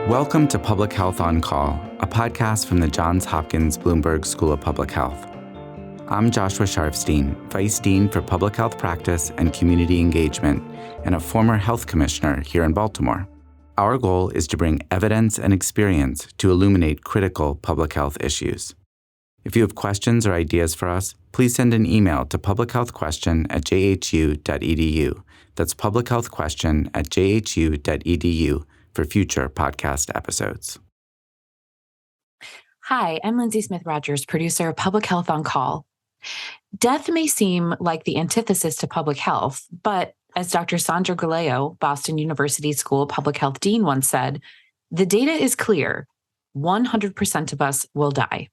Welcome to Public Health on Call, a podcast from the Johns Hopkins Bloomberg School of Public Health. I'm Joshua Sharfstein, Vice Dean for Public Health Practice and Community Engagement, and a former health commissioner here in Baltimore. Our goal is to bring evidence and experience to illuminate critical public health issues. If you have questions or ideas for us, please send an email to publichealthquestion@jhu.edu. That's publichealthquestion@jhu.edu for future podcast episodes. Hi, I'm Lindsay Smith Rogers, producer of Public Health on Call. Death may seem like the antithesis to public health, but as Dr. Sandra Galeo, Boston University School of Public Health Dean once said, the data is clear. 100% of us will die.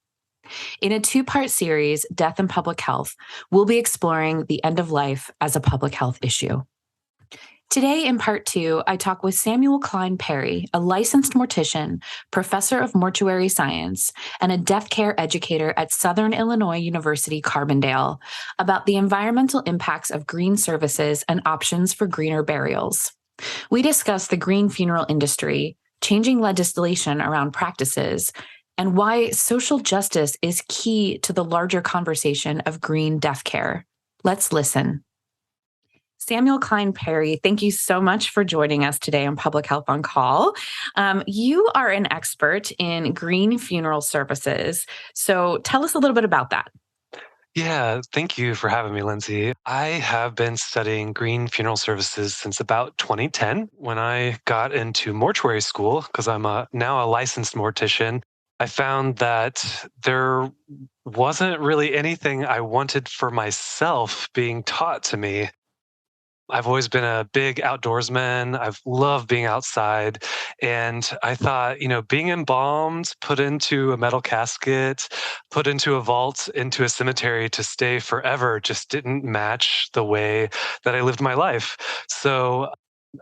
In a two-part series, Death and Public Health, we'll be exploring the end of life as a public health issue. Today, in part two, I talk with Samuel Klein Perry, a licensed mortician, professor of mortuary science, and a death care educator at Southern Illinois University Carbondale, about the environmental impacts of green services and options for greener burials. We discuss the green funeral industry, changing legislation around practices, and why social justice is key to the larger conversation of green death care. Let's listen. Samuel Klein Perry, thank you so much for joining us today on Public Health on Call. You are an expert in green funeral services. So tell us a little bit about that. Yeah, thank you for having me, Lindsay. I have been studying green funeral services since about 2010 when I got into mortuary school, because I'm now a licensed mortician. I found that there wasn't really anything I wanted for myself being taught to me. I've always been a big outdoorsman. I've loved being outside. And I thought, being embalmed, put into a metal casket, put into a vault, into a cemetery to stay forever just didn't match the way that I lived my life. So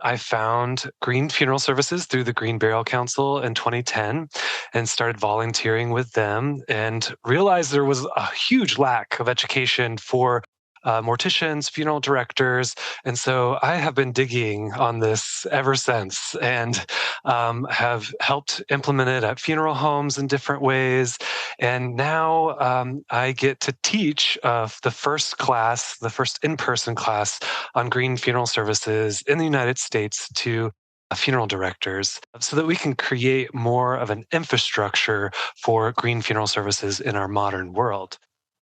I found green funeral services through the Green Burial Council in 2010 and started volunteering with them and realized there was a huge lack of education for morticians, funeral directors. And so I have been digging on this ever since and have helped implement it at funeral homes in different ways. And now I get to teach the first in-person class on green funeral services in the United States to funeral directors so that we can create more of an infrastructure for green funeral services in our modern world.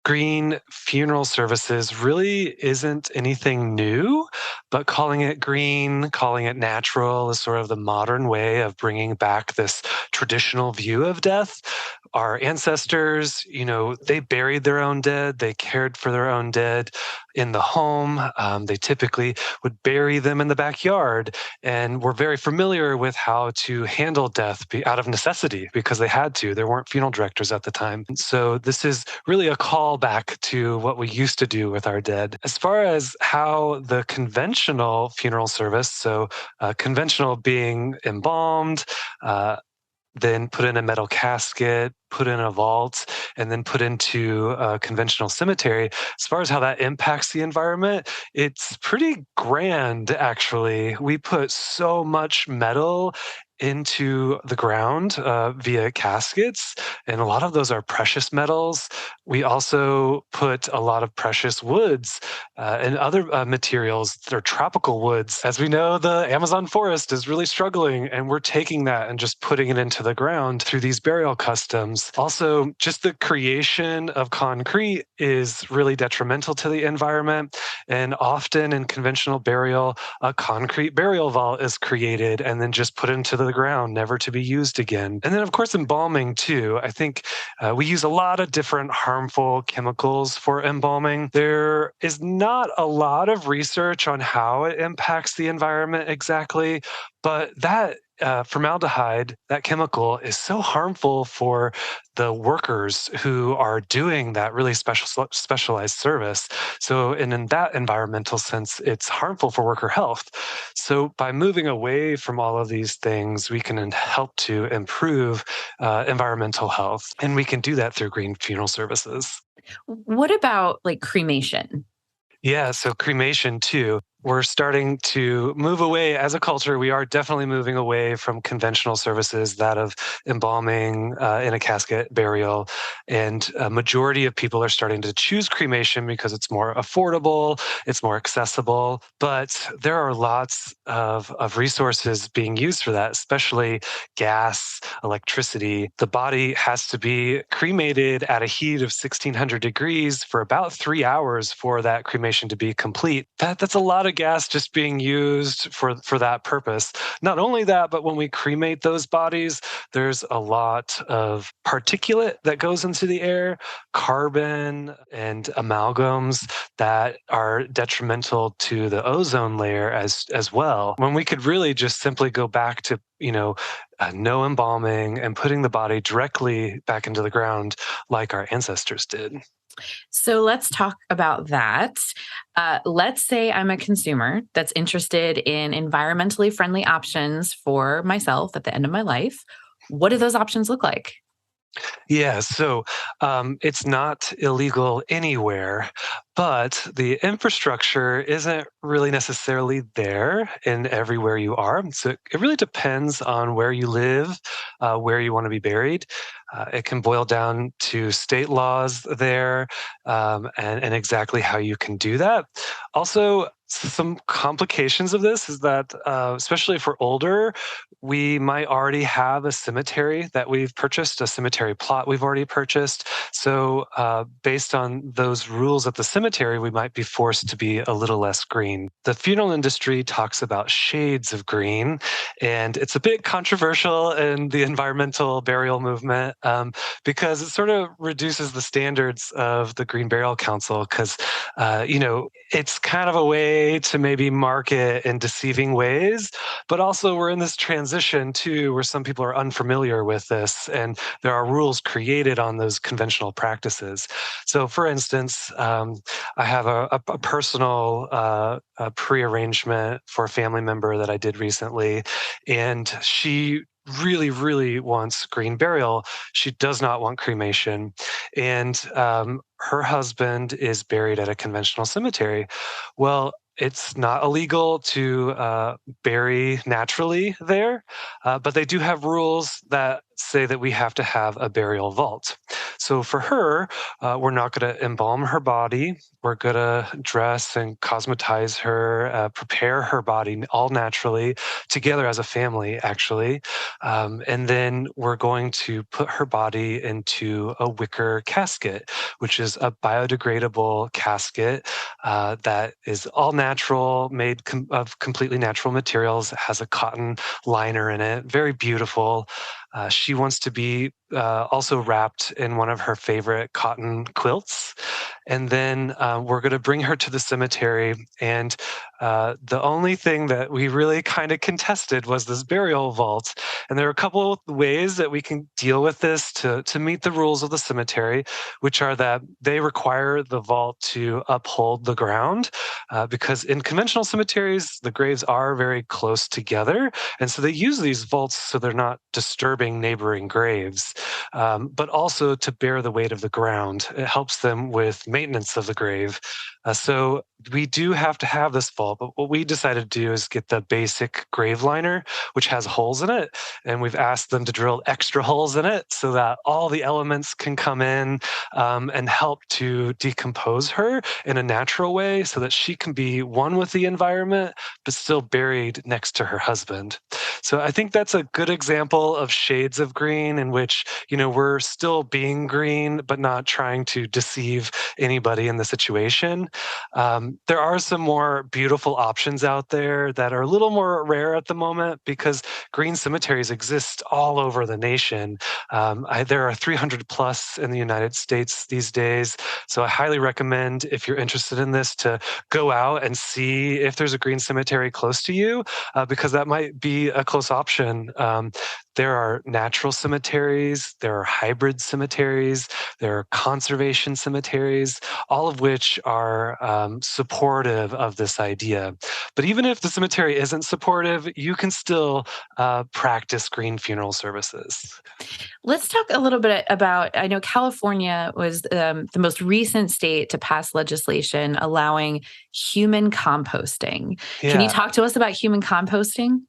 Green funeral services really isn't anything new, but calling it green, calling it natural is sort of the modern way of bringing back this traditional view of death. Our ancestors, they buried their own dead, they cared for their own dead in the home. They typically would bury them in the backyard and were very familiar with how to handle death out of necessity because they had to. There weren't funeral directors at the time. And so this is really a call back to what we used to do with our dead. As far as how the conventional funeral service, so conventional being embalmed, then put in a metal casket, put in a vault, and then put into a conventional cemetery. As far as how that impacts the environment, it's pretty grand, actually. We put so much metal into the ground via caskets, and a lot of those are precious metals. We also put a lot of precious woods and other materials that are tropical woods. As we know, the Amazon forest is really struggling, and we're taking that and just putting it into the ground through these burial customs. Also, just the creation of concrete is really detrimental to the environment, and often in conventional burial, a concrete burial vault is created and then just put into the ground, never to be used again. And then, of course, embalming too. I think we use a lot of different harmful chemicals for embalming. There is not a lot of research on how it impacts the environment exactly, but that formaldehyde, that chemical, is so harmful for the workers who are doing that really specialized service. So, and in that environmental sense, it's harmful for worker health. So by moving away from all of these things, we can help to improve environmental health. And we can do that through green funeral services. What about cremation? Yeah, so cremation too. we're starting to move away as a culture. We are definitely moving away from conventional services, that of embalming in a casket burial. And a majority of people are starting to choose cremation because it's more affordable, it's more accessible. But there are lots of resources being used for that, especially gas, electricity. The body has to be cremated at a heat of 1600 degrees for about 3 hours for that cremation to be complete. That's a lot of gas just being used for that purpose. Not only that, but when we cremate those bodies, there's a lot of particulate that goes into the air, carbon and amalgams that are detrimental to the ozone layer as well. When we could really just simply go back to, no embalming and putting the body directly back into the ground like our ancestors did. So let's talk about that. Let's say I'm a consumer that's interested in environmentally friendly options for myself at the end of my life. What do those options look like? Yeah, so it's not illegal anywhere, but the infrastructure isn't really necessarily there in everywhere you are. So it really depends on where you live, where you want to be buried. It can boil down to state laws there, and exactly how you can do that. Also, some complications of this is that, especially for older, we might already have a cemetery that we've purchased, a cemetery plot we've already purchased. So, based on those rules at the cemetery, we might be forced to be a little less green. The funeral industry talks about shades of green, and it's a bit controversial in the environmental burial movement, because it sort of reduces the standards of the Green Burial Council. Because, it's kind of a way to maybe market in deceiving ways, but also we're in this transition too, where some people are unfamiliar with this, and there are rules created on those conventional practices. So, for instance, I have a personal prearrangement for a family member that I did recently, and she really, really wants green burial. She does not want cremation. And her husband is buried at a conventional cemetery. Well, it's not illegal to bury naturally there, but they do have rules that say that we have to have a burial vault. So for her, we're not going to embalm her body. We're going to dress and cosmetize her, prepare her body all naturally together as a family, actually. And then we're going to put her body into a wicker casket, which is a biodegradable casket that is all natural, made of completely natural materials, has a cotton liner in it, very beautiful. She wants to be also wrapped in one of her favorite cotton quilts. And then we're going to bring her to the cemetery. And the only thing that we really kind of contested was this burial vault. And there are a couple of ways that we can deal with this to meet the rules of the cemetery, which are that they require the vault to uphold the ground, because in conventional cemeteries, the graves are very close together. And so they use these vaults so they're not disturbing neighboring graves, but also to bear the weight of the ground. It helps them with maintenance of the grave. So we do have to have this vault, but what we decided to do is get the basic grave liner, which has holes in it. And we've asked them to drill extra holes in it so that all the elements can come in and help to decompose her in a natural way so that she can be one with the environment, but still buried next to her husband. So I think that's a good example of shades of green in which, we're still being green, but not trying to deceive anybody in the situation. There are some more beautiful options out there that are a little more rare at the moment because green cemeteries exist all over the nation. There are 300 plus in the United States these days. So I highly recommend, if you're interested in this, to go out and see if there's a green cemetery close to you, because that might be a close option. There are natural cemeteries, there are hybrid cemeteries, there are conservation cemeteries, all of which are supportive of this idea. But even if the cemetery isn't supportive, you can still practice green funeral services. Let's talk a little bit about. I know California was the most recent state to pass legislation allowing human composting. Can you Yeah. talk to us about human composting?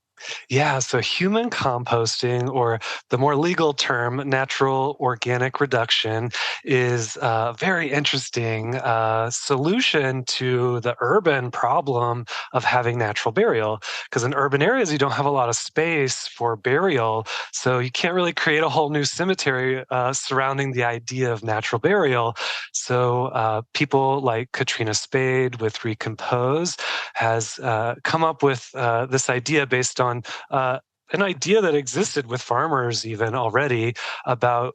Yeah, so human composting, or the more legal term, natural organic reduction, is a very interesting solution to the urban problem of having natural burial. Because in urban areas, you don't have a lot of space for burial, so you can't really create a whole new cemetery surrounding the idea of natural burial. So people like Katrina Spade with Recompose has come up with this idea based on uh, an idea that existed with farmers even already about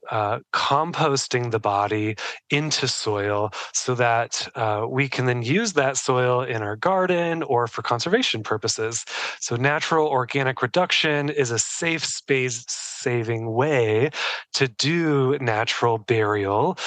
composting the body into soil so that we can then use that soil in our garden or for conservation purposes. So natural organic reduction is a safe space saving way to do natural burial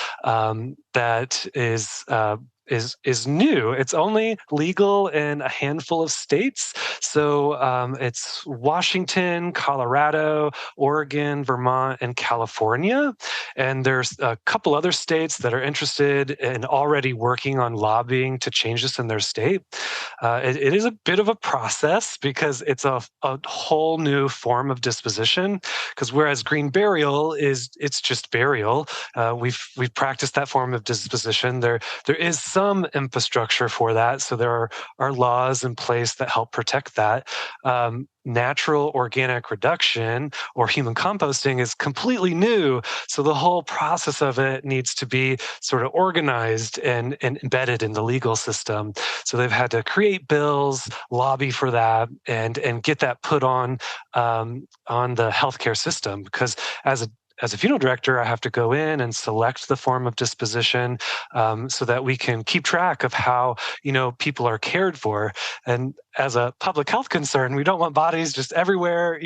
that is new. It's only legal in a handful of states. So it's Washington, Colorado, Oregon, Vermont, and California. And there's a couple other states that are interested in already working on lobbying to change this in their state. It is a bit of a process because it's a whole new form of disposition. Because whereas green burial it's just burial, we've practiced that form of disposition. There is some infrastructure for that, so there are laws in place that help protect that. Natural organic reduction or human composting is completely new, so the whole process of it needs to be sort of organized and embedded in the legal system. So they've had to create bills, lobby for that, and get that put on the healthcare system. Because as a funeral director, I have to go in and select the form of disposition so that we can keep track of how people are cared for. And as a public health concern, we don't want bodies just everywhere,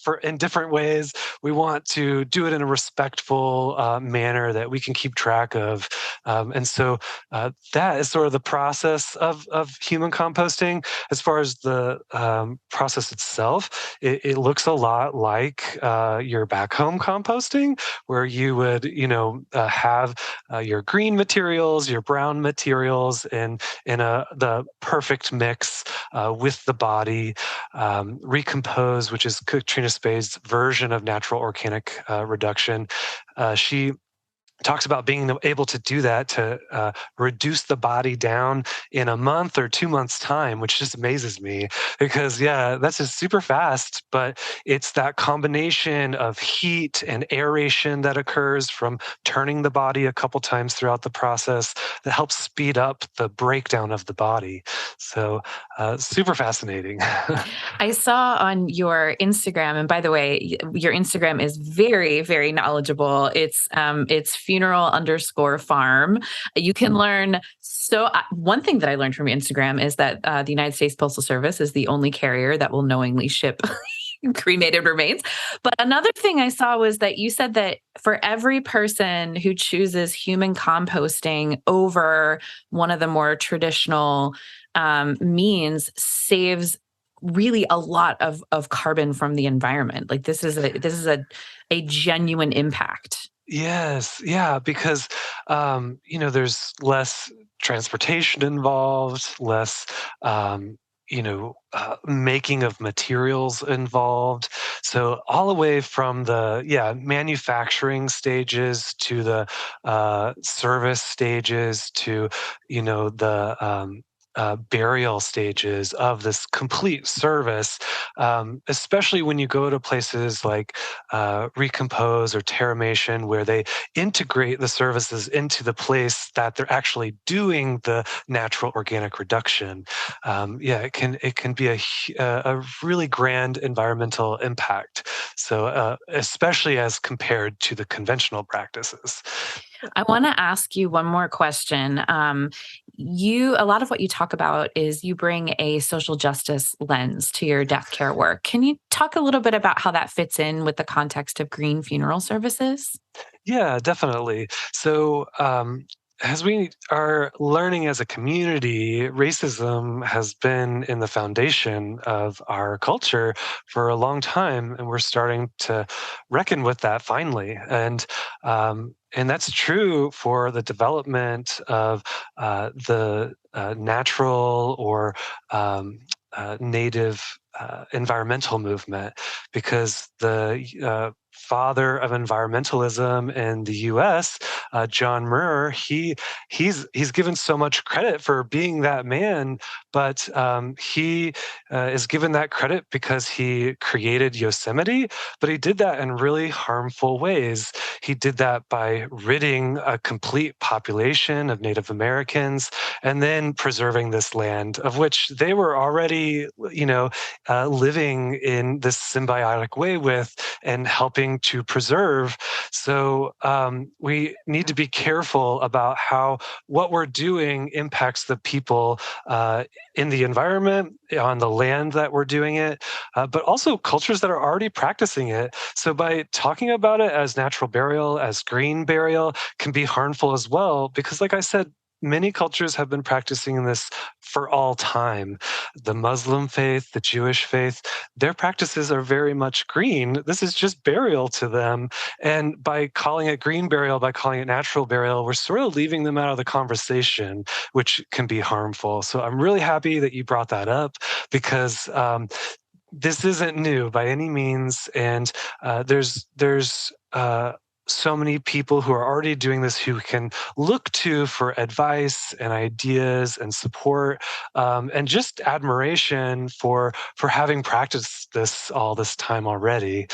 for in different ways. We want to do it in a respectful manner that we can keep track of. And so that is sort of the process of human composting. As far as the process itself, it looks a lot like your back home composting, where you would, have your green materials, your brown materials, and in the perfect mix with the body. Recompose, which is Katrina Spade's version of natural organic reduction. She talks about being able to do that to reduce the body down in a month or 2 months time, which just amazes me because that's just super fast. But it's that combination of heat and aeration that occurs from turning the body a couple times throughout the process that helps speed up the breakdown of the body. So super fascinating. I saw on your Instagram, and by the way, your Instagram is very, very knowledgeable. It's funeral_farm. You can learn. So one thing that I learned from your Instagram is that the United States Postal Service is the only carrier that will knowingly ship cremated remains. But another thing I saw was that you said that for every person who chooses human composting over one of the more traditional means saves really a lot of carbon from the environment. Like this is a genuine impact. Yes, yeah, because there's less transportation involved, less making of materials involved. So all the way from the manufacturing stages to the service stages to the burial stages of this complete service, especially when you go to places like Recompose or Terramation, where they integrate the services into the place that they're actually doing the natural organic reduction. It can be a really grand environmental impact. So especially as compared to the conventional practices. I want to ask you one more question. A lot of what you talk about is you bring a social justice lens to your death care work. Can you talk a little bit about how that fits in with the context of green funeral services? Yeah, definitely. So as we are learning as a community, racism has been in the foundation of our culture for a long time, and we're starting to reckon with that finally. And that's true for the development of the natural or native environmental movement, because the father of environmentalism in the U.S., John Muir, he's given so much credit for being that man, but he is given that credit because he created Yosemite, but he did that in really harmful ways. He did that by ridding a complete population of Native Americans and then preserving this land, of which they were already, living in this symbiotic way with and helping to preserve. So we need to be careful about how what we're doing impacts the people in the environment, on the land that we're doing it, but also cultures that are already practicing it. So by talking about it as natural burial, as green burial, can be harmful as well, because like I said, many cultures have been practicing this for all time. The Muslim faith, the Jewish faith, their practices are very much green. This is just burial to them. And by calling it green burial, by calling it natural burial, we're sort of leaving them out of the conversation, which can be harmful. So I'm really happy that you brought that up, because this isn't new by any means. And there's so many people who are already doing this who can look to for advice and ideas and support, and just admiration for having practiced this all this time already.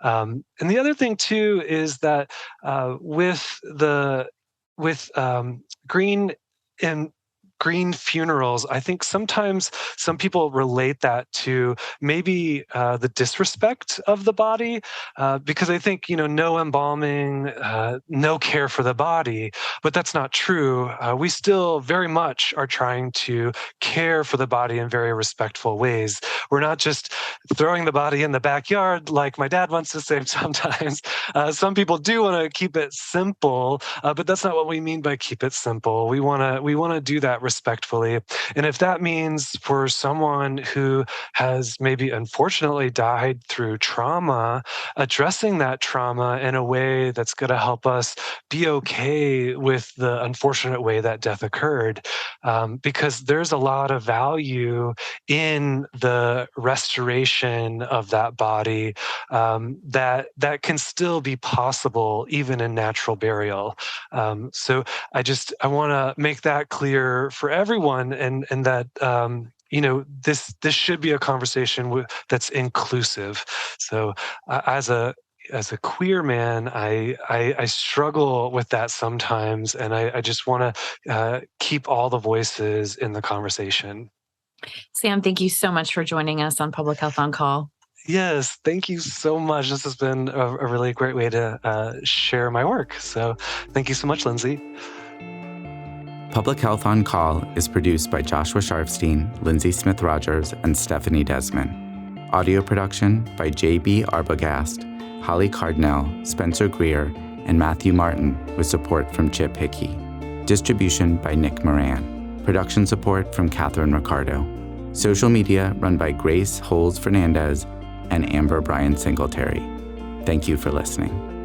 And the other thing too is that with green and green funerals, I think sometimes some people relate that to maybe the disrespect of the body, because I think, no embalming, no care for the body, but that's not true. We still very much are trying to care for the body in very respectful ways. We're not just throwing the body in the backyard like my dad wants to say sometimes. Some people do want to keep it simple, but that's not what we mean by keep it simple. We want to do that respectfully. And if that means for someone who has maybe unfortunately died through trauma, addressing that trauma in a way that's going to help us be okay with the unfortunate way that death occurred, because there's a lot of value in the restoration of that body, that can still be possible even in natural burial. So I want to make that clear for everyone, and that this should be a conversation that's inclusive. So as a queer man, I struggle with that sometimes, and I just want to keep all the voices in the conversation. Sam, thank you so much for joining us on Public Health on Call. Yes, thank you so much. This has been a really great way to share my work. So thank you so much, Lindsay. Public Health on Call is produced by Joshua Sharfstein, Lindsay Smith-Rogers, and Stephanie Desmond. Audio production by J.B. Arbogast, Holly Cardinell, Spencer Greer, and Matthew Martin, with support from Chip Hickey. Distribution by Nick Moran. Production support from Catherine Ricardo. Social media run by Grace Holes Fernandez and Amber Bryan Singletary. Thank you for listening.